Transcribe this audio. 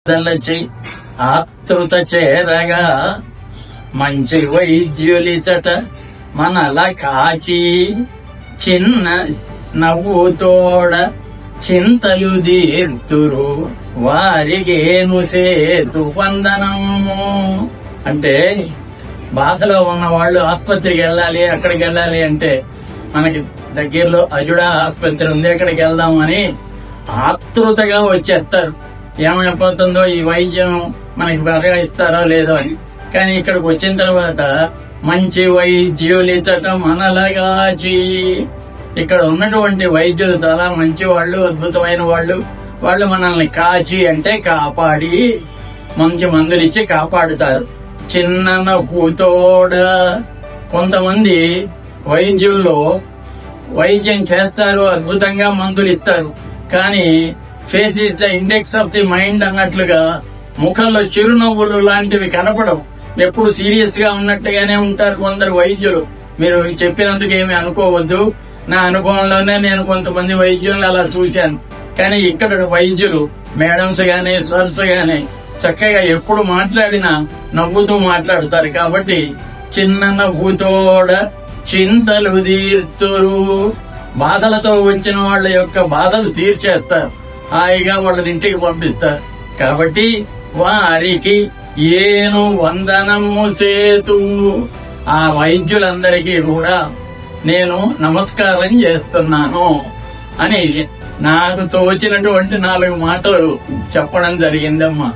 దలచి ఆతృత చేరగా మంచి వైద్యులిచట మనల కాచి చిన్న నవ్వుతోడ చింతలు దీర్తురు వారికేను సేతు వందనము. అంటే బాధలో ఉన్న వాళ్ళు ఆసుపత్రికి వెళ్ళాలి, అక్కడికి వెళ్ళాలి అంటే మనకి దగ్గరలో అజుడా ఆసుపత్రి ఉంది, అక్కడికి వెళ్దామని ఆతృతగా వచ్చేస్తారు. ఏమైపోతుందో ఈ వైద్యం మనకి బాగా ఇస్తారో లేదో అని. కానీ ఇక్కడికి వచ్చిన తర్వాత మంచి వైద్యులిచట మనలగాచి, ఇక్కడ ఉన్నటువంటి వైద్యులు చాలా మంచి వాళ్ళు, అద్భుతమైన వాళ్ళు మనల్ని కాచి అంటే కాపాడి మంచి మందులు ఇచ్చి కాపాడుతారు. చిన్న నవ్వుతోడ, కొంతమంది వైద్యుల్లో వైద్యం చేస్తారు, అద్భుతంగా మందులు ఇస్తారు, కానీ face is the index of the mind అన్నట్లుగా ముఖంలో చిరునవ్వులు లాంటివి కనపడవు. ఎప్పుడు సీరియస్ గా ఉన్నట్టుగానే ఉంటారు కొందరు వైద్యులు. మీరు చెప్పినందుకు ఏమి అనుకోవద్దు, నా అనుభవంలోనే నేను కొంతమంది వైద్యులను అలా చూశాను. కానీ ఇక్కడ వైద్యులు మేడమ్స్ గానీ సర్స్ గానీ చక్కగా ఎప్పుడు మాట్లాడినా నవ్వుతూ మాట్లాడతారు. కాబట్టి చిన్న నవ్వుతోడ చింతలు తీర్తురు, బాధలతో వచ్చిన వాళ్ళ యొక్క బాధలు తీర్చేస్తారు, హాయిగా వాళ్ళని ఇంటికి పంపిస్తారు. కాబట్టి వారికి ఏను వందనము చేతు, ఆ వైద్యులందరికీ కూడా నేను నమస్కారం చేస్తున్నాను అని నాకు తోచినటువంటి 4 మాటలు చెప్పడం జరిగిందమ్మా.